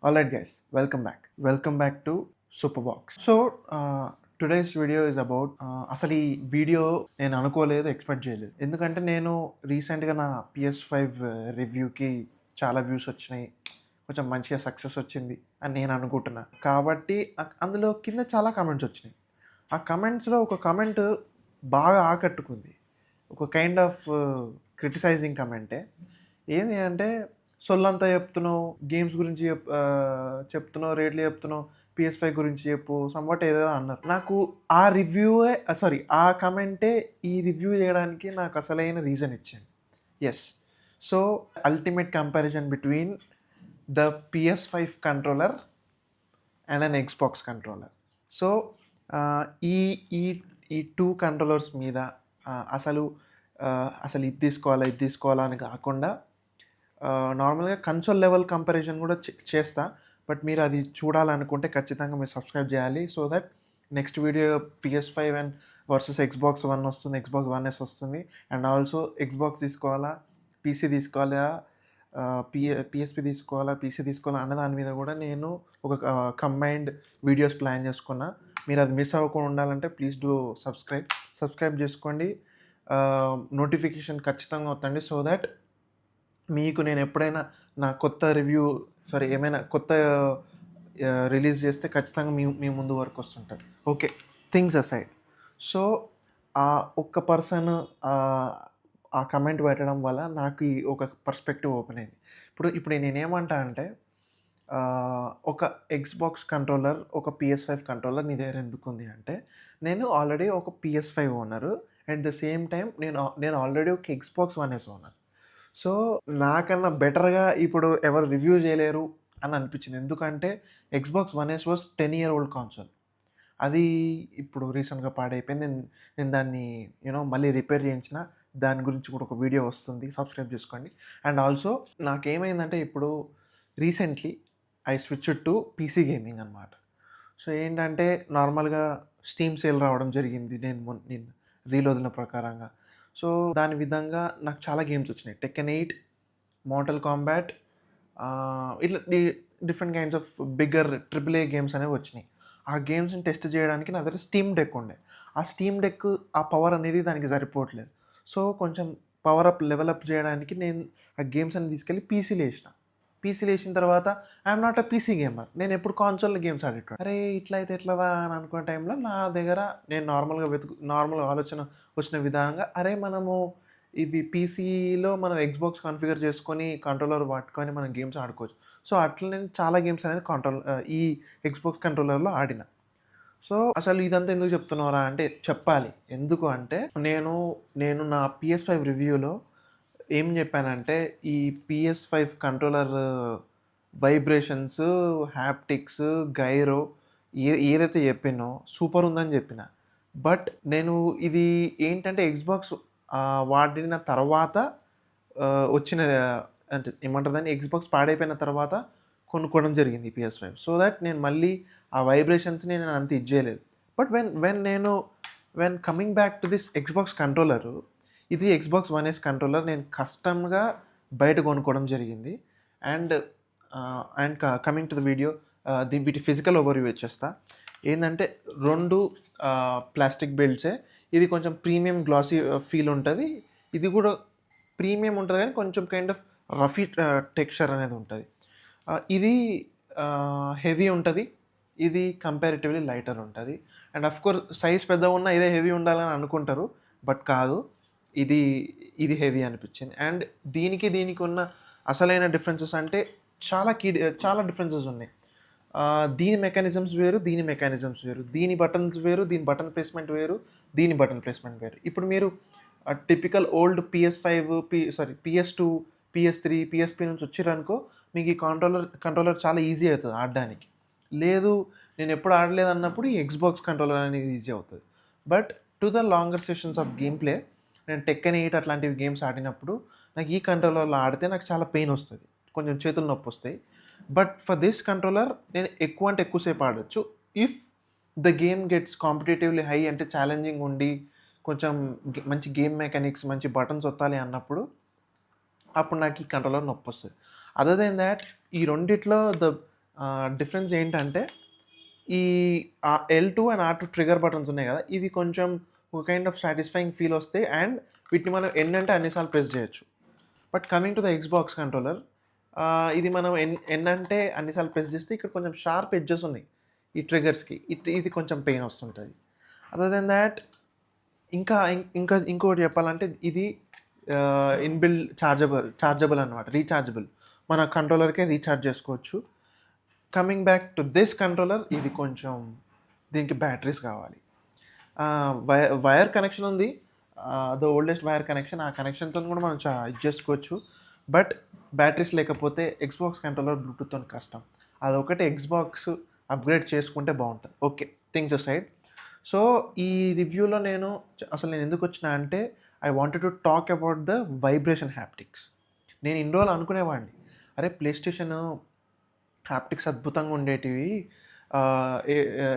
All right, guys, welcome back. Welcome back to Superbox. So, today's video is about అసలు ఈ video నేను అనుకోలేదు, expect చేయలేదు. ఎందుకంటే నేను రీసెంట్గా నా PS5 రివ్యూకి చాలా వ్యూస్ వచ్చినాయి, కొంచెం మంచిగా సక్సెస్ వచ్చింది అని నేను అనుకుంటున్నా. కాబట్టి అందులో కింద చాలా కమెంట్స్ వచ్చినాయి. ఆ కమెంట్స్లో ఒక కమెంట్ బాగా ఆకట్టుకుంది. ఒక కైండ్ ఆఫ్ క్రిటిసైజింగ్ కమెంటే. ఏంది అంటే, సొల్లంతా చెప్తున్నావు, గేమ్స్ గురించి చెప్తున్నావు, రేట్లు చెప్తున్నావు, PS5 గురించి చెప్పు, సంవాట్ ఏదో అన్నారు. నాకు ఆ రివ్యూయే ఆ కమెంటే ఈ రివ్యూ చేయడానికి నాకు అసలైన రీజన్ ఇచ్చింది. Yes. So ultimate comparison between the PS5 controller and an Xbox controller. So ఈ ఈ ఈ టూ కంట్రోలర్స్ మీద అసలు అసలు ఇది తీసుకోవాలా అని కాకుండా నార్మల్గా కన్సోల్ లెవెల్ కంపారిజన్ కూడా చేస్తా. బట్ మీరు అది చూడాలనుకుంటే ఖచ్చితంగా మీరు సబ్స్క్రైబ్ చేయాలి. So that next video PS5 and versus Xbox One వస్తుంది, Xbox One S వస్తుంది. అండ్ ఆల్సో Xbox తీసుకోవాలా, PC తీసుకోవాలా, PSP తీసుకోవాలా, PC తీసుకోవాలా అన్న దాని మీద కూడా నేను ఒక కంబైన్డ్ వీడియోస్ ప్లాన్ చేసుకున్నా. మీరు అది మిస్ అవ్వకుండా ఉండాలంటే ప్లీజ్ డూ సబ్స్క్రైబ్ చేసుకోండి. నోటిఫికేషన్ ఖచ్చితంగా వస్తుంది. సో దట్ మీకు నేను ఎప్పుడైనా నా కొత్త ఏమైనా కొత్త రిలీజ్ చేస్తే ఖచ్చితంగా మీ ముందు వరకు వస్తుంటుంది. Okay, things aside. సో ఆ ఒక్క పర్సన్ ఆ కమెంట్ పెట్టడం వల్ల నాకు ఈ ఒక పర్స్పెక్టివ్ ఓపెన్ అయింది. ఇప్పుడు నేనేమంటా అంటే, ఒక ఎక్స్బాక్స్ కంట్రోలర్, ఒక PS5 కంట్రోలర్ నీ దగ్గర ఎందుకు ఉంది అంటే, నేను ఆల్రెడీ ఒక PS5 owner. At the same time నేను ఆల్రెడీ ఒక Xbox One S owner. So నాకన్నా బెటర్గా ఇప్పుడు ఎవరు రివ్యూ చేయలేరు అని అనిపించింది. ఎందుకంటే Xbox One S was 10 year old console. అది ఇప్పుడు రీసెంట్గా పాడైపోయింది. నేను దాన్ని మళ్ళీ రిపేర్ చేయించిన. దాని గురించి కూడా ఒక వీడియో వస్తుంది, సబ్స్క్రైబ్ చేసుకోండి. అండ్ ఆల్సో నాకేమైందంటే, ఇప్పుడు recently I switched to PC gaming అనమాట. సో ఏంటంటే, నార్మల్గా స్టీమ్ సేల్ రావడం జరిగింది నేను రీల్ వదిలిన ప్రకారంగా. సో దాని విధంగా నాకు చాలా గేమ్స్ వచ్చినాయి. టెక్కన్ 8, మోర్టల్ కాంబాట్, ఇట్లా different kinds of bigger AAA games అనేవి వచ్చినాయి. ఆ గేమ్స్ని టెస్ట్ చేయడానికి నా దగ్గర స్టీమ్ డెక్ ఉండే. ఆ స్టీమ్ డెక్ ఆ పవర్ అనేది దానికి సరిపోవట్లేదు. సో కొంచెం లెవెల్ అప్ చేయడానికి నేను ఆ గేమ్స్ అన్ని తీసుకెళ్ళి పీసీలో వేసిన తర్వాత I'm not a PC gamer. నేను ఎప్పుడు కాన్సోల్లో గేమ్స్ ఆడేటాను. అరే ఇట్లా అయితే ఎట్లరా అని అనుకునే టైంలో నా దగ్గర నేను నార్మల్గా ఆలోచన వచ్చిన విధంగా, అరే మనము ఇవి PCలో మనం Xbox కాన్ఫిగర్ చేసుకొని కంట్రోలర్ పట్టుకొని మనం గేమ్స్ ఆడుకోవచ్చు. సో అట్లా నేను చాలా గేమ్స్ అనేది ఈ Xbox కంట్రోలర్లో ఆడిన. సో అసలు ఇదంతా ఎందుకు చెప్తున్నారా అంటే, చెప్పాలి. ఎందుకు అంటే, నేను నా PS5 రివ్యూలో ఏం చెప్పానంటే, ఈ PS5 controller vibrations, haptics, gyro ఏదైతే చెప్పినో సూపర్ ఉందని చెప్పిన. బట్ నేను ఇది ఏంటంటే, Xbox వాడిన తర్వాత వచ్చిన, అంటే ఏమంటారు దాన్ని, Xbox పాడైపోయిన తర్వాత కొనుక్కోవడం జరిగింది PS5. సో దట్ నేను మళ్ళీ ఆ వైబ్రేషన్స్ని నేను అంత ఇది చేయలేదు. But when coming back to this Xbox controller, ఇది Xbox One S కంట్రోలర్ నేను కస్టమ్గా బయట కొనుక్కోవడం జరిగింది. And coming to the video, వీటి ఫిజికల్ ఓవర్వ్యూ వచ్చేస్తా. ఏంటంటే, 2 ప్లాస్టిక్ బెల్ట్సే. ఇది కొంచెం ప్రీమియం గ్లాసీ ఫీల్ ఉంటుంది. ఇది కూడా ప్రీమియం ఉంటుంది, కానీ కొంచెం కైండ్ ఆఫ్ రఫీ టెక్స్చర్ అనేది ఉంటుంది. ఇది హెవీ ఉంటుంది, ఇది కంపారిటివ్లీ లైటర్ ఉంటుంది. అండ్ అఫ్కోర్స్ సైజ్ పెద్దగా ఉన్న ఇదే హెవీ ఉండాలని అనుకుంటారు, బట్ కాదు, ఇది హెవీ అనిపించింది. అండ్ దీనికి ఉన్న అసలైన డిఫరెన్సెస్ అంటే చాలా డిఫరెన్సెస్ ఉన్నాయి. దీని మెకానిజమ్స్ వేరు, దీని బటన్స్ వేరు, దీని బటన్ ప్లేస్మెంట్ వేరు, దీని బటన్ ప్లేస్మెంట్ వేరు. ఇప్పుడు మీరు typical old PS5, PS2, PS3, PSP నుంచి వచ్చిరనుకో, మీకు ఈ కంట్రోలర్ చాలా ఈజీ అవుతుంది ఆడడానికి. లేదు నేను ఎప్పుడు ఆడలేదు అన్నప్పుడు ఈ Xbox కంట్రోలర్ అనేది ఈజీ అవుతుంది. But to the longer sessions of game play, నేను టెక్కన్ 8 అట్లాంటివి గేమ్స్ ఆడినప్పుడు నాకు ఈ కంట్రోలర్లో ఆడితే నాకు చాలా పెయిన్ వస్తుంది, కొంచెం చేతులు నొప్పి వస్తాయి. బట్ ఫర్ దిస్ కంట్రోలర్ నేను ఎక్కువసేపు ఆడొచ్చు. If the game gets competitively high, అంటే ఛాలెంజింగ్ ఉండి కొంచెం మంచి గేమ్ మెకానిక్స్, మంచి బటన్స్ వత్తాలి అన్నప్పుడు, అప్పుడు నాకు ఈ కంట్రోలర్ నొప్పి వస్తుంది. అదర్ దెన్ దాట్, ఈ రెండిట్లో డిఫరెన్స్ ఏంటంటే ఈ L2 and R2 trigger buttons ఉన్నాయి కదా, ఇవి కొంచెం ఒక కైండ్ ఆఫ్ సాటిస్ఫైయింగ్ ఫీల్ వస్తాయి అండ్ వీటిని మనం ఎన్ అంటే అన్నిసార్లు ప్రెస్ చేయొచ్చు. But coming to the Xbox controller, ఇది మనం ఎన్ అంటే అన్నిసార్లు ప్రెస్ చేస్తే ఇక్కడ కొంచెం షార్ప్ ఎడ్జెస్ ఉన్నాయి ఈ ట్రిగ్గర్స్కి, ఇది కొంచెం పెయిన్ వస్తుంటుంది. అదర్ దెన్ దాట్ ఇంకోటి చెప్పాలంటే ఇది ఇన్బిల్డ్ చార్జబుల్ అనమాట, రీఛార్జబుల్. మన కంట్రోలర్కే రీఛార్జ్ చేసుకోవచ్చు. Coming back to this controller, ఇది కొంచెం దీనికి బ్యాటరీస్ కావాలి. వైర్ కనెక్షన్ ఉంది, ద ఓల్డెస్ట్ వైర్ కనెక్షన్, ఆ కనెక్షన్తో కూడా మనం ఇది చేసుకోవచ్చు. బట్ బ్యాటరీస్ లేకపోతే ఎక్స్బాక్స్ కంట్రోలర్ బ్లూటూత్తో కష్టం. అదొకటి ఎక్స్బాక్స్ అప్గ్రేడ్ చేసుకుంటే బాగుంటుంది. Okay, things aside. సో ఈ రివ్యూలో నేను ఎందుకు వచ్చినా అంటే I wanted to talk about the vibration haptics. నేను ఇన్ని రోజులు అనుకునేవాడిని, అరే ప్లేస్టేషన్ హ్యాప్టిక్స్ అద్భుతంగా ఉండేటివి,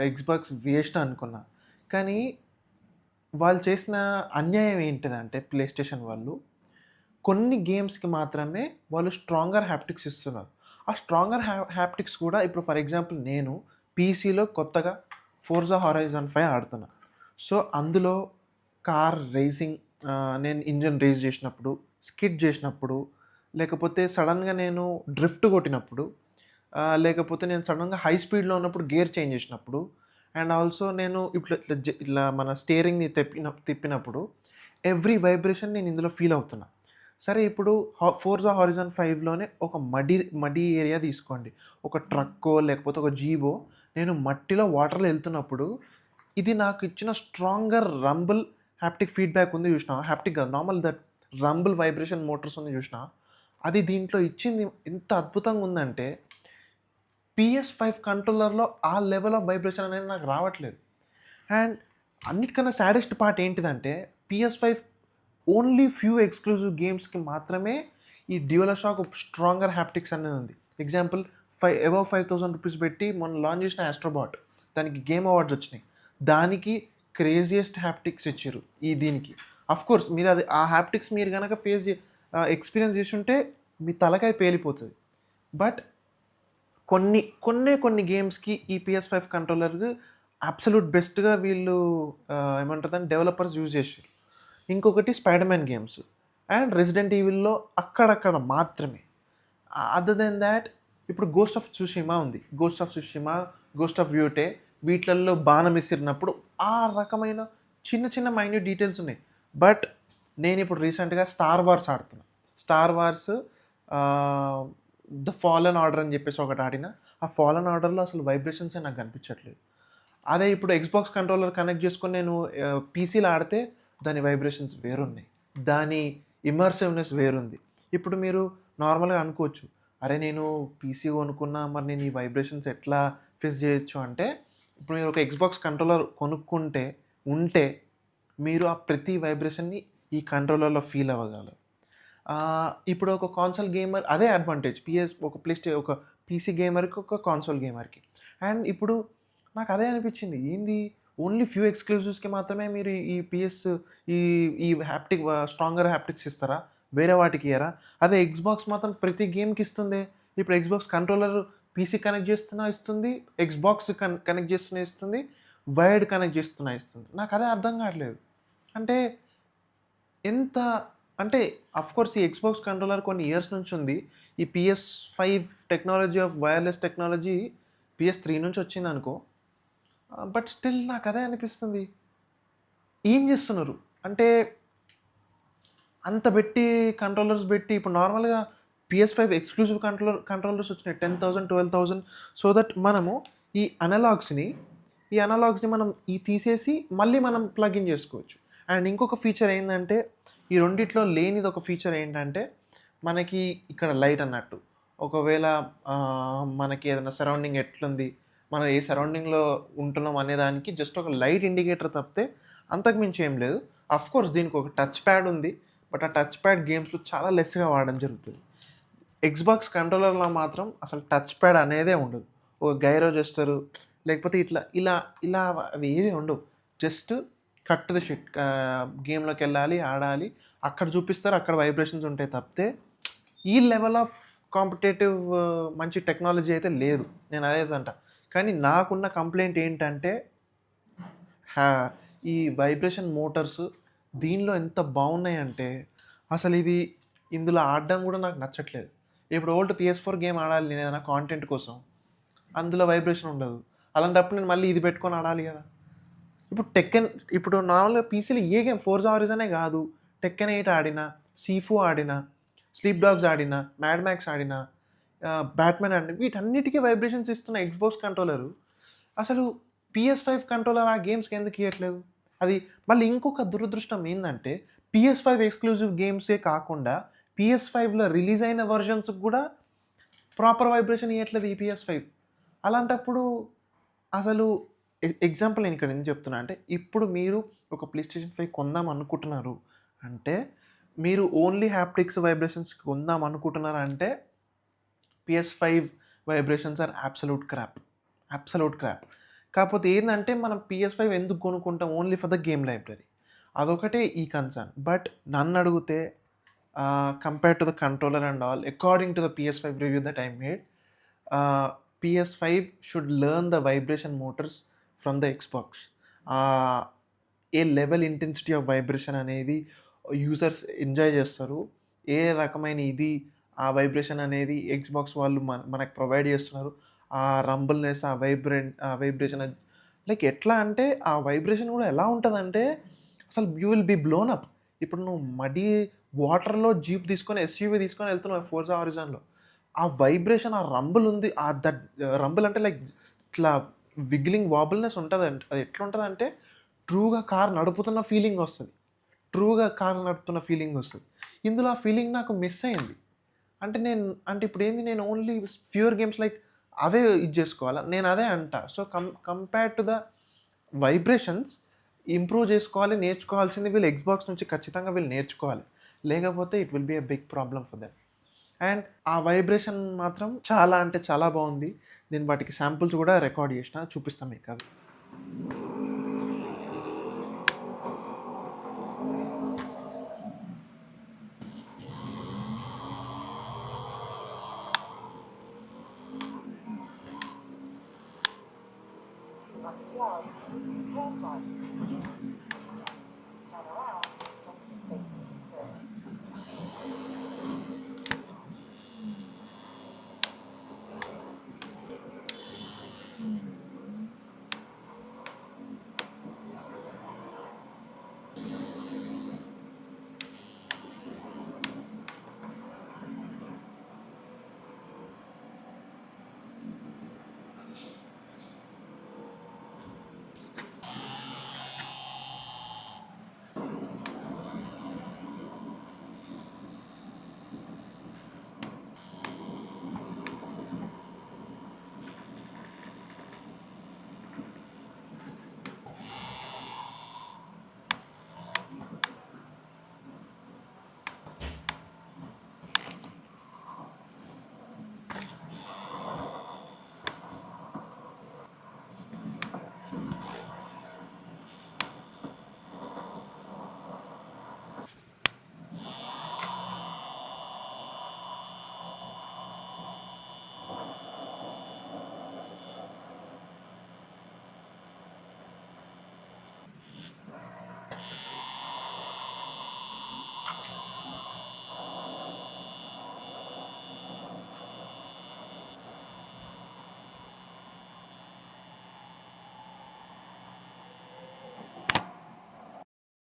ఎక్స్బాక్స్ వేస్ట్ అనుకున్నా. కానీ వాళ్ళు చేసిన అన్యాయం ఏంటిదంటే ప్లేస్టేషన్ వాళ్ళు కొన్ని గేమ్స్కి మాత్రమే వాళ్ళు స్ట్రాంగర్ హ్యాప్టిక్స్ ఇస్తున్నారు. ఆ స్ట్రాంగర్ హ్యాప్టిక్స్ కూడా ఇప్పుడు ఫర్ ఎగ్జాంపుల్ నేను పీసీలో కొత్తగా ఫోర్జా హొరైజన్ 5 ఆడుతున్నా. సో అందులో కార్ రేసింగ్, నేను ఇంజన్ రేస్ చేసినప్పుడు, స్కిడ్ చేసినప్పుడు, లేకపోతే సడన్గా నేను డ్రిఫ్ట్ కొట్టినప్పుడు, లేకపోతే నేను సడన్గా హై స్పీడ్లో ఉన్నప్పుడు గేర్ చేంజ్ చేసినప్పుడు, అండ్ ఆల్సో నేను ఇట్లా మన స్టీరింగ్ని తిప్పినప్పుడు ఎవ్రీ వైబ్రేషన్ నేను ఇందులో ఫీల్ అవుతున్నా. సరే ఇప్పుడు ఫోర్జా హొరైజన్ 5లోనే ఒక మడి ఏరియా తీసుకోండి, ఒక ట్రక్కో లేకపోతే ఒక జీబో, నేను మట్టిలో వాటర్లో వెళ్తున్నప్పుడు ఇది నాకు ఇచ్చిన స్ట్రాంగర్ రంబుల్ హ్యాప్టిక్ ఫీడ్బ్యాక్ ఉంది చూసినా, హ్యాప్టిక్ కాదు normal that Rumble vibration Motors ఉంది చూసినా, అది దీంట్లో ఇచ్చింది ఎంత అద్భుతంగా ఉందంటే PS5 కంట్రోలర్లో ఆ లెవెల్ ఆఫ్ వైబ్రేషన్ అనేది నాకు రావట్లేదు. అండ్ అన్నిటికన్నా సాడెస్ట్ పార్ట్ ఏంటిదంటే PS5 ఓన్లీ ఫ్యూ ఎక్స్క్లూజివ్ గేమ్స్కి మాత్రమే ఈ డ్యూయల్ షాక్ స్ట్రాంగర్ హ్యాప్టిక్స్ అనేది ఉంది. ఎగ్జాంపుల్ అబవ్ 5,000 రూపీస్ పెట్టి మొన్న లాంచ్ చేసిన ఆస్ట్రోబాట్, దానికి గేమ్ అవార్డ్స్ వచ్చినాయి, దానికి క్రేజియస్ట్ హ్యాప్టిక్స్ ఇచ్చారు దీనికి. అఫ్కోర్స్ మీరు ఆ హ్యాప్టిక్స్ మీరు కనుక ఎక్స్పీరియన్స్ చేసి ఉంటే మీ తలకాయ పేలిపోతుంది. బట్ కొన్ని గేమ్స్కి ఈ PS5 కంట్రోలర్ అబ్సల్యూట్ బెస్ట్గా వీళ్ళు ఏమంటారు డెవలపర్స్ యూజ్ చేశారు. ఇంకొకటి spider man games and resident ఈవిల్లో అక్కడక్కడ మాత్రమే. అదర్ దెన్ దాట్ ఇప్పుడు గోస్ట్ ఆఫ్ సుషిమా ఉంది, గోస్ట్ ఆఫ్ వ్యూటే, వీటిల్లో బాణం విసిరినప్పుడు ఆ రకమైన చిన్న మైన్యూట్ డీటెయిల్స్ ఉన్నాయి. బట్ నేను ఇప్పుడు రీసెంట్గా స్టార్ వార్స్ ఆడుతున్నా. Star wars the fallen order అని చెప్పేసి ఒకటి ఆడిన, ఆ ఫాలన్ ఆర్డర్లో అసలు వైబ్రేషన్సే నాకు కనిపించట్లేదు. అదే ఇప్పుడు ఎక్స్బాక్స్ కంట్రోలర్ కనెక్ట్ చేసుకొని నేను పీసీలో ఆడితే దాని వైబ్రేషన్స్ వేరున్నాయి, దాని ఇమర్సివ్నెస్ వేరుంది. ఇప్పుడు మీరు నార్మల్గా అనుకోవచ్చు, అరే నేను పీసీ కొనుక్కున్నా, మరి నేను ఈ వైబ్రేషన్స్ ఎట్లా ఫేస్ చేయొచ్చు అంటే, ఇప్పుడు మీరు ఒక ఎక్స్బాక్స్ కంట్రోలర్ కొనుక్కుంటే మీరు ఆ ప్రతి వైబ్రేషన్ని ఈ కంట్రోలర్లో ఫీల్ అవ్వగలరు. ఇప్పుడు ఒక కాన్సోల్ గేమర్ అదే అడ్వాంటేజ్, ఒక పీసీ గేమర్కి ఒక కాన్సోల్ గేమర్కి. అండ్ ఇప్పుడు నాకు అదే అనిపించింది, ఏంది ఓన్లీ ఫ్యూ ఎక్స్క్లూజివ్స్కి మాత్రమే మీరు ఈ హ్యాప్టిక్ స్ట్రాంగర్ హ్యాప్టిక్స్ ఇస్తారా, వేరే వాటికి ఇయ్యరా? అదే ఎక్స్బాక్స్ మాత్రం ప్రతి గేమ్కి ఇస్తుంది. ఇప్పుడు ఎక్స్బాక్స్ కంట్రోలర్ పీసీ కనెక్ట్ చేస్తున్నా ఇస్తుంది, ఎక్స్బాక్స్ కనెక్ట్ చేస్తున్నా ఇస్తుంది, వైర్డ్ కనెక్ట్ చేస్తున్నా ఇస్తుంది. నాకు అదే అర్థం కావట్లేదు. అంటే ఎంత అంటే అఫ్కోర్స్ ఈ ఎక్స్బాక్స్ కంట్రోలర్ కొన్ని ఇయర్స్ నుంచి ఉంది. ఈ PS5 technology of wireless technology PS3 నుంచి వచ్చింది అనుకో. బట్ స్టిల్ నాకు అదే అనిపిస్తుంది, ఏం చేస్తున్నారు అంటే అంత పెట్టి కంట్రోలర్స్ పెట్టి. ఇప్పుడు నార్మల్గా PS5 ఎక్స్క్లూజివ్ కంట్రోలర్స్ వచ్చినాయి 10,000 12,000. సో దట్ మనము ఈ అనలాగ్స్ని మనం తీసేసి మళ్ళీ మనం ప్లగ్ఇన్ చేసుకోవచ్చు. అండ్ ఇంకొక ఫీచర్ ఏంటంటే, ఈ రెండిట్లో లేనిది ఒక ఫీచర్ ఏంటంటే, మనకి ఇక్కడ లైట్ అన్నట్టు, ఒకవేళ మనకి ఏదైనా సరౌండింగ్ ఎట్లుంది, మనం ఏ సరౌండింగ్లో ఉంటున్నాం అనేదానికి జస్ట్ ఒక లైట్ ఇండికేటర్ తప్పితే అంతకు మించి ఏం లేదు. అఫ్కోర్స్ దీనికి ఒక టచ్ ప్యాడ్ ఉంది, బట్ ఆ టచ్ ప్యాడ్ గేమ్స్లో చాలా లెస్గా వాడడం జరుగుతుంది. ఎక్స్బాక్స్ కంట్రోలర్లో మాత్రం అసలు టచ్ ప్యాడ్ అనేదే ఉండదు. ఒక గైరో జెస్టరు లేకపోతే ఇలా అవి ఏవి ఉండవు. జస్ట్ కట్ ద షిట్, గేమ్లోకి వెళ్ళాలి, ఆడాలి, అక్కడ చూపిస్తారు, అక్కడ వైబ్రేషన్స్ ఉంటాయి తప్పితే ఈ లెవెల్ ఆఫ్ కాంపిటేటివ్ మంచి టెక్నాలజీ అయితే లేదు. నేను అదే అంట. కానీ నాకున్న కంప్లెయింట్ ఏంటంటే హ్యా ఈ వైబ్రేషన్ మోటార్స్ దీనిలో ఎంత బాగున్నాయంటే అసలు ఇందులో ఆడడం కూడా నాకు నచ్చట్లేదు. ఇప్పుడు ఓల్డ్ PS4 గేమ్ ఆడాలి నేను ఏదైనా కాంటెంట్ కోసం. అందులో వైబ్రేషన్ ఉండదు. అలాంటప్పుడు నేను మళ్ళీ ఇది పెట్టుకొని ఆడాలి కదా! ఇప్పుడు నార్మల్‌గా పీసీలో ఏ గేమ్ 'ఫోర్జా హారిజానే' కాదు. 'టెక్కెన్ 8' ఆడినా, 'సీఫు' ఆడినా, 'స్లీప్ డాగ్స్' ఆడినా, 'మ్యాడ్ మ్యాక్స్' ఆడినా, 'బ్యాట్‌మ్యాన్' ఆడినా వీటన్నిటికి వైబ్రేషన్స్ ఇస్తున్న ఎక్స్‌బాక్స్ కంట్రోలరు అసలు PS5 కంట్రోలర్ ఆ గేమ్స్‌కి ఎందుకు ఇయ్యట్లేదు? అది మళ్ళీ ఇంకొక దురదృష్టం ఏందంటే PS5 ఎక్స్‌క్లూజివ్ గేమ్సే కాకుండా PS5లో రిలీజ్ అయిన వెర్షన్స్‌కి కూడా ప్రాపర్ వైబ్రేషన్ ఇయ్యట్లేదు ఈ PS5. అలాంటప్పుడు అసలు ఎగ్జాంపుల్ నేను ఇక్కడ ఎందుకు చెప్తున్నా అంటే, ఇప్పుడు మీరు ఒక ప్లేస్టేషన్ 5 కొందాం అనుకుంటున్నారు అంటే, మీరు ఓన్లీ హాప్టిక్స్ వైబ్రేషన్స్ కొందాం అనుకుంటున్నారంటే, PS5 vibrations are absolute crap. Absolute crap. కాకపోతే ఏందంటే, మనం PS5 ఎందుకు కొనుక్కుంటాం? Only for the game library. అదొకటే ఈ కన్సర్న్. బట్ నన్నడిగితే compared to the controller and all, according to the PS5 review that I made, PS5 should learn the vibration motors from the Xbox. ఏ level intensity of vibration అనేది users enjoy చేస్తారు. ఏ రకమైన ఆ vibration అనేది Xbox వాళ్ళు మనకు provide చేస్తున్నారు. ఆ రంబుల్‌నెస్, ఆ వైబ్రేషన్ లైక్ ఎట్లా అంటే ఆ వైబ్రేషన్ కూడా ఎలా ఉంటదంటే అసలు you will be blown up. ఇప్పుడు నువ్వు వాటర్‌లో జీప్ తీసుకొని ఎస్యూవీ తీసుకొని వెళ్తున్నావు 'ఫోర్జా హారిజాన్‌లో'. ఆ వైబ్రేషన్, ఆ రంబుల్ ఉంది. రంబుల్ అంటే లైక్ ఇట్లా విగ్లింగ్ వాబుల్‌నెస్ ఉంటదంట. అది ఎట్లుంటదంటే ట్రూగా కార్ నడుపుతున్న ఫీలింగొస్తది. ట్రూగా కార్ నడుపుతున్న ఫీలింగొస్తది. ఇందులో ఆ ఫీలింగ్ నాకు మిస్ అయింది. అంటే ఇప్పుడేంది నేను ఓన్లీ ప్యూర్ గేమ్స్ లైక్ అవే ఇది జేసుకోవాలా? నేను అదే అంటా. So, compared to the vibrations improve జేసుకోవాలి, నేర్చుకోవాల్సింది వీళ్ళు ఎక్స్‌బాక్స్ నుంచి ఖచ్చితంగా వీళ్ళు నేర్చుకోవాలి. లేకపోతే it will be a big problem for them. And ఆ వైబ్రేషన్ మాత్రం చాలా అంటే చాలా బావుంది. నేను వాటికి శాంపుల్స్ గూడా రికార్డ్ జేషినా. చూపిస్తా మీకవి. Turn right. Turn around onto 6, sir.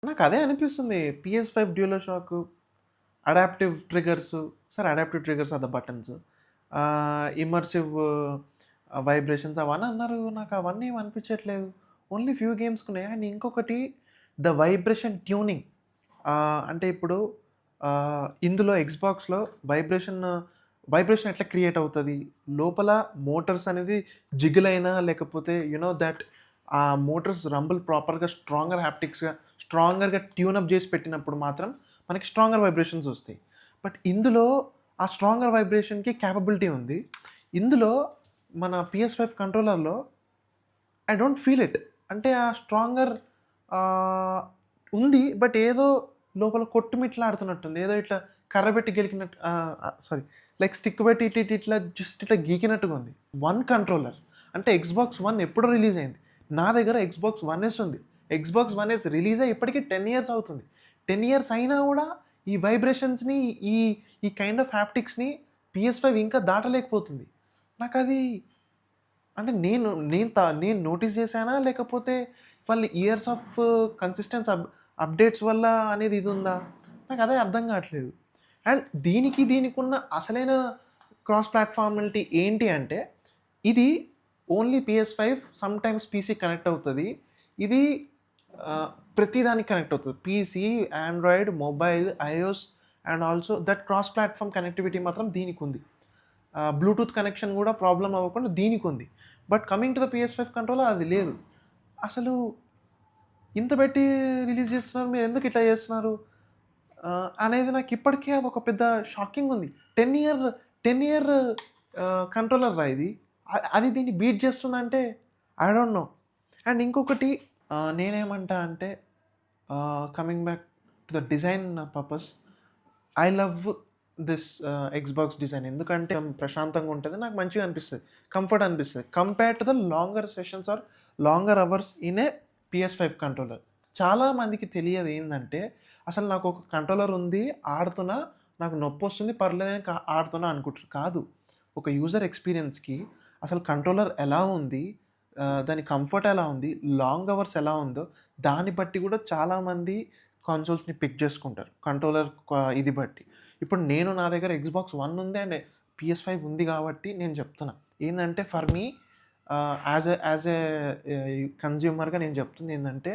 నాకదే అనిపిస్తుంది. PS5 dual shock, adaptive triggers, adaptive triggers are the buttons. Immersive vibrations అవన్నీ అన్నారు. నాకవన్నీ ఏమి అనిపించట్లేదు. ఓన్లీ ఫ్యూ గేమ్స్‌కున్నాయి. అండ్ ఇంకొకటి ద వైబ్రేషన్ ట్యూనింగ్. అంటే ఇప్పుడు ఇందులో ఎక్స్‌బాక్స్‌లో వైబ్రేషన్ ఎట్లా క్రియేట్ అవుతది? లోపల మోటార్స్ అనేది జిగిల్ అయినా లేకపోతే దట్ ఆ మోటార్స్ రంబుల్ ప్రాపర్‌గా స్ట్రాంగర్‌గా ట్యూనప్ చేసి పెట్టినప్పుడు మాత్రం మనకి స్ట్రాంగర్ వైబ్రేషన్స్ వస్తాయి. బట్ ఇందులో ఆ స్ట్రాంగర్ వైబ్రేషన్‌కి కేపబిలిటీ ఉంది. ఇందులో మన PS5 కంట్రోలర్‌లో ఐ డోంట్ ఫీల్ ఇట్. అంటే ఆ స్ట్రాంగర్ ఉంది. బట్ ఏదో లోపల కొట్టుమిట్లాడుతున్నట్టుంది. ఏదో ఇట్లా కర్ర పెట్టి గెలికినట్టు సారీ లైక్ స్టిక్ పెట్టి ఇట్లా ఇట్లా ఇట్లా జస్ట్ ఇట్లా గీకినట్టుగా ఉంది. వన్ కంట్రోలర్ అంటే ఎక్స్బాక్స్ వన్ ఎప్పుడో రిలీజ్ అయింది. నా దగ్గర ఎక్స్బాక్స్ వన్ ఎస్ ఉంది. ఎక్స్బాక్స్ వన్ ఎస్ రిలీజ్ అయ్యి ఇప్పటికీ 10 ఇయర్స్ అవుతుంది. 10 ఇయర్స్ అయినా కూడా ఈ వైబ్రేషన్స్ని ఈ ఈ కైండ్ ఆఫ్ హ్యాప్టిక్స్ని PS5 ఇంకా దాటలేకపోతుంది. నాకు అది అంటే నేను నోటీస్ చేశానా, లేకపోతే వాళ్ళ ఇయర్స్ ఆఫ్ కన్సిస్టెన్స్ అప్డేట్స్ వల్ల అనేది ఇది ఉందా, నాకు అదే అర్థం కావట్లేదు. అండ్ దీనికి ఉన్న అసలైన క్రాస్ ప్లాట్ఫార్మాలిటీ ఏంటి అంటే, ఇది only PS5 some times PC connect అవుతుంది. ఇది ప్రతిదానికి కనెక్ట్ అవుతుంది. PC, Android, mobile, iOS and also that cross platform connectivity మాత్రం దీనికి ఉంది. బ్లూటూత్ కనెక్షన్ కూడా ప్రాబ్లం అవ్వకుండా దీనికి ఉంది. But coming to the PS5 controller అది లేదు. అసలు ఇంత పెట్టి రిలీజ్ చేస్తున్నారు, మీరు ఎందుకు ఇట్లా చేస్తున్నారు అనేది నాకు ఇప్పటికీ అది ఒక పెద్ద షాకింగ్ ఉంది. 10 ఇయర్ కంట్రోలర్ రా ఇది, అది దీన్ని బీట్ చేస్తుందంటే ఐ డోంట్ నో. అండ్ ఇంకొకటి నేనేమంటా అంటే, coming back to the design purpose, I love this Xbox design. ఎందుకంటే ప్రశాంతంగా ఉంటుంది, నాకు మంచిగా అనిపిస్తుంది, కంఫర్ట్ అనిపిస్తుంది compare to the longer sessions or longer hours in a PS5 controller. చాలామందికి తెలియదు ఏంటంటే, అసలు నాకు ఒక కంట్రోలర్ ఉంది, ఆడుతున్నా నాకు నొప్పి వస్తుంది, పర్లేదని ఆడుతున్నా అనుకుంటారు. కాదు, ఒక యూజర్ ఎక్స్పీరియన్స్కి అసలు కంట్రోలర్ ఎలా ఉంది, దాని కంఫర్ట్ ఎలా ఉంది, లాంగ్ అవర్స్ ఎలా ఉందో దాన్ని బట్టి కూడా చాలామంది కన్సోల్స్ని పిక్ చేసుకుంటారు కంట్రోలర్ ఇది బట్టి. ఇప్పుడు నా దగ్గర ఎక్స్బాక్స్ వన్ ఉంది అండ్ PS5 ఉంది కాబట్టి నేను చెప్తున్నా ఏంటంటే, ఫర్ మీ యాజ్ ఏ కన్జ్యూమర్గా నేను చెప్తుంది ఏంటంటే,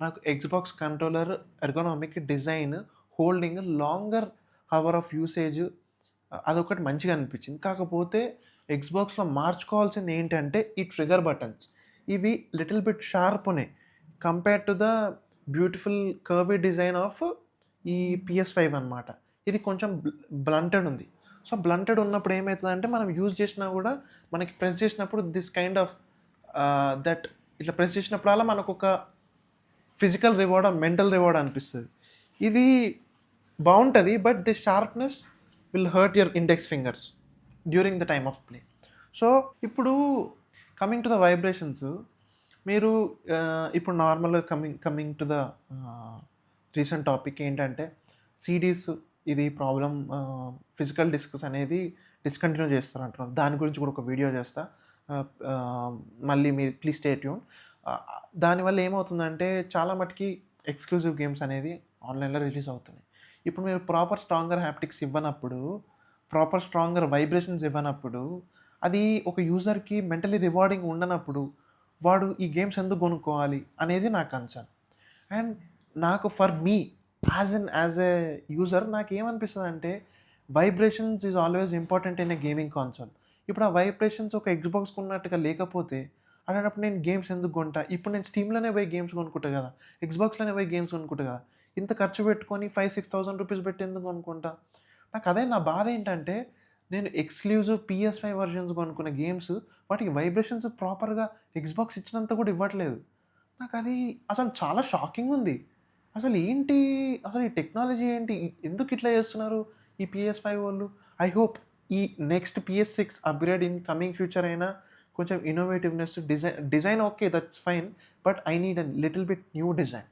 నాకు Xbox controller ergonomic design, holding, longer hour of usage అదొకటి మంచిగా అనిపించింది. కాకపోతే ఎక్స్బాక్స్లో మార్చుకోవాల్సింది ఏంటంటే ఈ ట్రిగర్ బటన్స్. ఇవి లిటిల్ బిట్ షార్ప్ ఉన్నాయి compare to the beautiful curvy design of ఈ PS5 అనమాట. ఇది కొంచెం బ్లంటెడ్ ఉంది. సో బ్లంటెడ్ ఉన్నప్పుడు ఏమవుతుందంటే, మనం యూజ్ చేసినా కూడా మనకి ప్రెస్ చేసినప్పుడు దిస్ కైండ్ ఆఫ్ దట్ ఇట్లా ప్రెస్ చేసినప్పుడల్లా మనకు ఒక ఫిజికల్ రివార్డ్, మెంటల్ రివార్డ్ అనిపిస్తుంది. ఇది బాగుంటుంది, but this sharpness will hurt your index fingers during the time of play. So ఇప్పుడు కమింగ్ టు ద వైబ్రేషన్స్, మీరు ఇప్పుడు నార్మల్గా coming to the recent topic ఏంటంటే, సిడీస్ ఇది ప్రాబ్లం, ఫిజికల్ డిస్క్స్ అనేది డిస్కంటిన్యూ చేస్తారంటున్నారు. దాని గురించి కూడా ఒక వీడియో చేస్తా, మళ్ళీ మీరు ప్లీజ్ స్టే ట్యూన్. దానివల్ల ఏమవుతుందంటే, చాలా మటుకి ఎక్స్క్లూజివ్ గేమ్స్ అనేది ఆన్లైన్లో రిలీజ్ అవుతున్నాయి. ఇప్పుడు మీరు ప్రాపర్ స్ట్రాంగర్ హ్యాప్టిక్స్ ఇవ్వనప్పుడు, ప్రాపర్ స్ట్రాంగర్ వైబ్రేషన్స్ ఇవ్వనప్పుడు, అది ఒక యూజర్కి మెంటలీ రివార్డింగ్ ఉండనప్పుడు వాడు ఈ గేమ్స్ ఎందుకు కొనుక్కోవాలి అనేది నా కన్సర్న్. అండ్ నాకు for me as a user నాకు ఏమనిపిస్తుంది అంటే, vibrations is always important in a gaming console. ఇప్పుడు ఆ వైబ్రేషన్స్ ఒక ఎక్స్బాక్స్కి ఉన్నట్టుగా లేకపోతే అలాంటప్పుడు నేను గేమ్స్ ఎందుకు కొంటా? ఇప్పుడు నేను స్టీమ్లోనే పోయి గేమ్స్ కొనుక్కుంటా కదా, ఎక్స్బాక్స్లోనే పోయి గేమ్స్ కొనుక్కుంటా కదా, ఇంత ఖర్చు పెట్టుకొని 5,000-6,000 రూపీస్ పెట్టి ఎందుకు కొనుక్కుంటా? నాకు అదే నా బాధ ఏంటంటే, నేను ఎక్స్క్లూజివ్ PS5 వర్షన్స్ కొనుక్కున్న గేమ్స్ వాటికి వైబ్రేషన్స్ ప్రాపర్గా ఎక్స్బాక్స్ ఇచ్చినంత కూడా ఇవ్వట్లేదు. నాకు అది అసలు చాలా షాకింగ్ ఉంది. అసలు ఏంటి, అసలు ఈ టెక్నాలజీ ఏంటి, ఎందుకు ఇట్లా చేస్తున్నారు ఈ PS5 వాళ్ళు? ఐ హోప్ ఈ next PS6 upgrade in coming future అయినా కొంచెం ఇన్నోవేటివ్నెస్, design okay that's fine, but I need a little bit new design.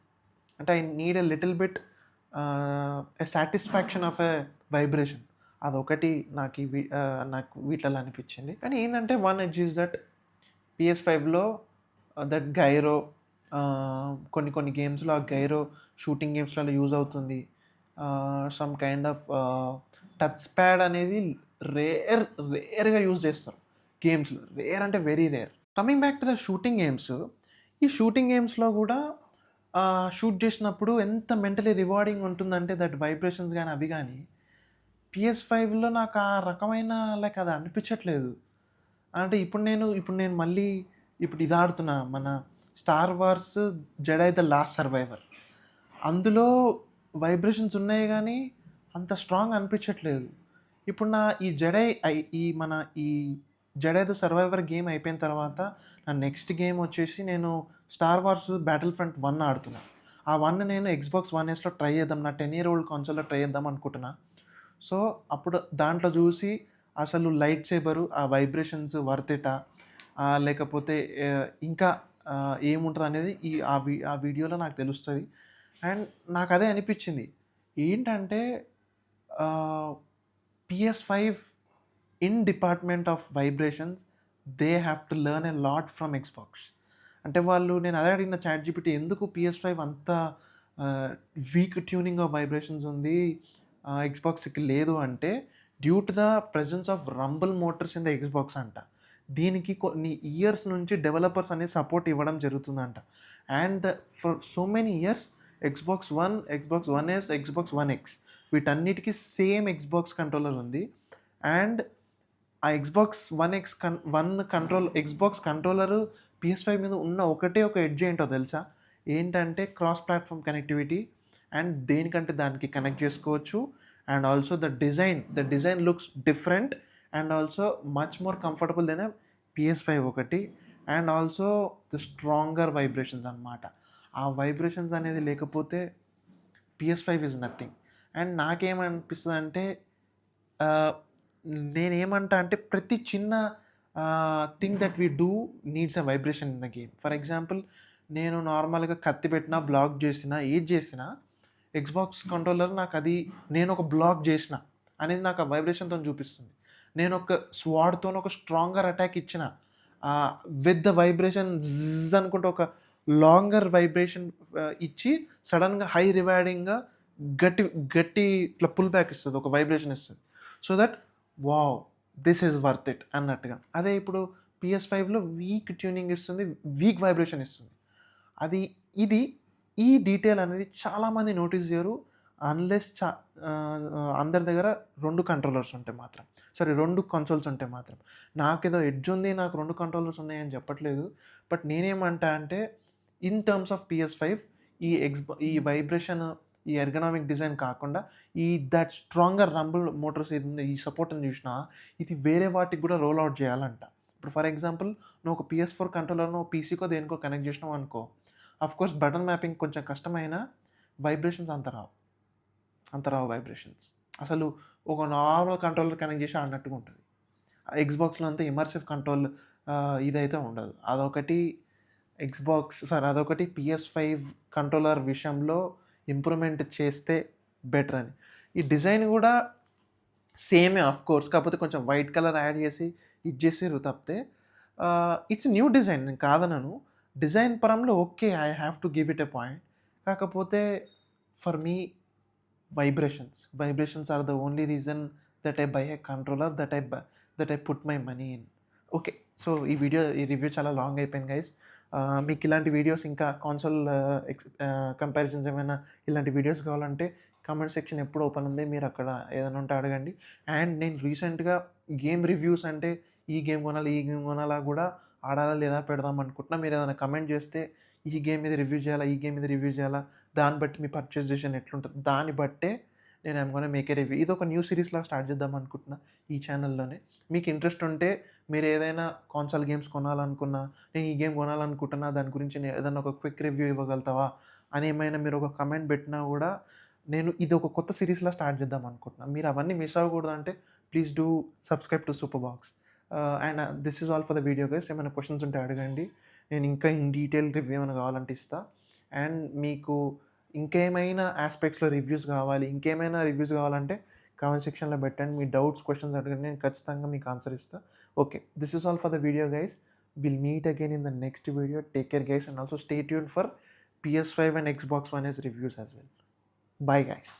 అంటే I need a little bit a satisfaction of a vibration. అదొకటి నాకు వీటిలో అనిపించింది. కానీ ఏంటంటే, వన్ ఎడ్జ్ ఈజ్ దట్ PS5లో దట్ గైరో, కొన్ని గేమ్స్లో ఆ గైరో షూటింగ్ గేమ్స్లలో యూజ్ అవుతుంది. Some kind of touch pad అనేది రేర్గా యూజ్ చేస్తారు గేమ్స్లో, రేర్ అంటే very rare. Coming back to the shooting games, ఈ షూటింగ్ గేమ్స్లో కూడా షూట్ చేసినప్పుడు ఎంత మెంటలీ రివార్డింగ్ ఉంటుందంటే, దట్ వైబ్రేషన్స్ కానీ అవి కానీ PS5లో నాకు ఆ రకమైన లైక్ అది అనిపించట్లేదు. అంటే ఇప్పుడు నేను మళ్ళీ ఇది ఆడుతున్నా, మన star wars Jedi the last survivor. అందులో వైబ్రేషన్స్ ఉన్నాయి కానీ అంత స్ట్రాంగ్ అనిపించట్లేదు. ఇప్పుడు ఈ జెడై ద సర్వైవర్ గేమ్ అయిపోయిన తర్వాత నా నెక్స్ట్ గేమ్ వచ్చేసి నేను స్టార్ వార్స్ బ్యాటిల్ ఫ్రంట్ 1 ఆడుతున్నా. ఆ 1 నేను ఎక్స్బాక్స్ వన్ ఎస్లో ట్రై చేద్దాం, నా 10 year old కన్సోల్లో ట్రై చేద్దాం అనుకుంటున్నా. సో అప్పుడు దాంట్లో చూసి అసలు లైట్ సేబరు ఆ వైబ్రేషన్స్ వర్తెటా లేకపోతే ఇంకా ఏముంటదనేది ఆ వీడియోలో నాకు తెలుస్తది. అండ్ నాకదే అనిపిచ్చింది. ఏంటంటే PS5 in department of vibrations they have to learn a lot from Xbox. అంటే వాళ్ళు నేను అదే అడిగిన చాట్‌జీపీటీ ఎందుకు PS5 అంత వీక్ ట్యూనింగ్ ఆఫ్ వైబ్రేషన్స్ ఉంది. ఎక్స్‌బాక్స్‌కి లేదు అంటే due to the presence of Rumble Motors in the Xbox అంట. దీనికి కొన్ని ఇయర్స్ నుంచి డెవలపర్స్ అనేది సపోర్ట్ ఇవ్వడం జరుగుతుందంట. And for so many years Xbox 1, Xbox 1S, Xbox 1X వీటన్నిటికి సేమ్ ఎక్స్‌బాక్స్ కంట్రోలర్ ఉంది. అండ్ ఆ ఎక్స్‌బాక్స్ 1 ఎక్స్‌బాక్స్ కంట్రోలరు PS5 మీద ఉన్న ఒకటే ఒక ఎడ్జ్ ఏంటో తెలుసా? ఏంటంటే క్రాస్ ప్లాట్‌ఫార్మ్ కనెక్టివిటీ అండ్ దేనికంటే దానికి కనెక్ట్ చేసుకోవచ్చు. And also the design looks different and also much more comfortable than PS5 ఒకటి. And also the stronger vibrations అనమాట. ఆ వైబ్రేషన్స్ అనేది లేకపోతే PS5 ఈజ్ నథింగ్. అండ్ నాకేమనిపిస్తదంటే ఆహ్, నేనేమంటా అంటే ప్రతి చిన్న thing that we do needs a vibration in the game. For example నేను నార్మల్‌గా కత్తి పెట్టినా, బ్లాక్ చేసినా, ఏది చేసినా ఎక్స్‌బాక్స్ కంట్రోలర్ నాకది నేనొక బ్లాక్ చేసిన అనేది నాకు ఆ వైబ్రేషన్‌తోని చూపిస్తుంది. నేనొక స్వాడ్‌తోని ఒక స్ట్రాంగర్ అటాక్ ఇచ్చిన విత్ ద వైబ్రేషన్ జిజ్ అనుకుంట ఒక లాంగర్ వైబ్రేషన్ ఇచ్చి సడెన్‌గా హై రివార్డింగ్‌గా గట్టి గట్టి ఇట్లా పుల్ బ్యాక్ ఇస్తది. ఒక వైబ్రేషన్ ఇస్తది. So that wow! This is worth it అన్నట్టుగా. అదే ఇప్పుడు PS5లో వీక్ ట్యూనింగ్ ఇస్తుంది. వీక్ వైబ్రేషన్ ఇస్తుంది. అది ఇది ఈ డీటెయిల్ అనేది చాలామంది నోటీస్ జేయరు. అన్‌లెస్ అందరి దగ్గర 2 కంట్రోలర్స్ ఉంటే మాత్రం. సారీ 2 కన్సోల్స్ ఉంటే మాత్రం. నాకేదో ఎడ్జ్ ఉంది. నాకు 2 కంట్రోలర్స్ ఉన్నాయని చెప్పట్లేదు. బట్ నేనేమంటా అంటే ఇన్ టర్మ్స్ ఆఫ్ PS5 ఈ వైబ్రేషన్, ఈ ఎర్గనామిక్ డిజైన్ కాకుండా దట్ స్ట్రాంగర్ రంబుల్ మోటార్స్ ఏదుందో ఈ సపోర్ట్‌ని చూసినా ఇది వేరే వాటికి కూడా రోల్ ఔట్ చేయాలంట. ఇప్పుడు ఫర్ ఎగ్జాంపుల్ నువ్వు ఒక PS4 కంట్రోలర్‌ను పీసీకో దేనికో కనెక్ట్ చేసినావనుకో ఆఫ్‌కోర్స్ బటన్ మ్యాపింగ్ కొంచెం కష్టమైనా వైబ్రేషన్స్ అంత రావు వైబ్రేషన్స్. అసలు ఒక నార్మల్ కంట్రోలర్ కనెక్ట్ చేసి ఆడినట్టుగా ఉంటది. ఎక్స్‌బాక్స్‌లో అంతా ఇమర్సివ్ కంట్రోల్ ఇదైతే ఉండదు. అదొకటి PS5 కంట్రోలర్ విషయంలో ఇంప్రూవ్‌మెంట్ చేస్తే బెటర్ అని. ఈ డిజైన్ గూడా సేమే ఆఫ్‌కోర్స్. కాకపోతే కొంచెం వైట్ కలర్ యాడ్ చేసి ఇది చేసిర్రు తప్పితే ఇట్స్ న్యూ డిజైన్ నేను కాదనను. డిజైన్ పరంలో okay. I have to give it a point. కాకపోతే for me vibrations are the only reason that I buy a controller that I put my money in. Okay. So ఈ review చాలా long అయిపోయింది guys. మీకు ఇలాంటి videos ఇంకా console comparisons ఏమైనా ఇలాంటి videos కావాలంటే కామెంట్ సెక్షన్ ఎప్పుడు ఓపెన్ ఉంది. మీరు అక్కడ ఏదైనా ఉంటే అడగండి. అండ్ నేను రీసెంట్‌గా గేమ్ రివ్యూస్ అంటే ఈ గేమ్ కొనాలా కూడా ఆడాలా లేదా పెడదాం అనుకుంటున్నా. మీరు ఏదైనా కమెంట్ చేస్తే ఈ గేమ్ మీద రివ్యూ చేయాలా, దాన్ని బట్టి మీ పర్చేస్ డెసిషన్ ఎట్లుంటది దాన్ని బట్టే నేను I'm gonna make a review. ఇదొక న్యూ సీరీస్‌లాగా స్టార్ట్ చేద్దాం అనుకుంటున్నా ఈ ఛానల్‌లోనే. మీకు ఇంట్రెస్ట్ ఉంటే మీరు ఏదైనా కన్సోల్ గేమ్స్ కొనాలనుకున్నా, నేను ఈ గేమ్ కొనాలనుకుంటున్నా దాని గురించి ఏదన్నా ఒక క్విక్ రివ్యూ ఇవ్వగలుగుతావా అని ఏమైనా మీరు ఒక కమెంట్ పెట్టినా కూడా నేను ఇది ఒక కొత్త సీరీస్‌లా స్టార్ట్ చేద్దాం అనుకుంటున్నా. మీరు అవన్నీ మిస్ అవ్వకూడదంటే please do subscribe to Super Box. And this is all for the video guys. ఏమైనా క్వెషన్స్ ఉంటే అడగండి. నేను ఇంకా ఇన్ డీటెయిల్ రివ్యూ ఏమైనా కావాలంటే ఇస్తా. అండ్ మీకు ఇంకేమైనా ఆస్పెక్ట్స్‌లో రివ్యూస్ కావాలంటే కామెంట్ సెక్షన్‌లో పెట్టండి. మీ డౌట్స్, క్వెషన్స్ అడగండి. నేను ఖచ్చితంగా మీకు ఆన్సర్ ఇస్తా. Okay. This is all for the video guys. Will meet again in the next video. Take care guys and also stay tuned for PS5 and Xbox One S reviews as well. Bye guys.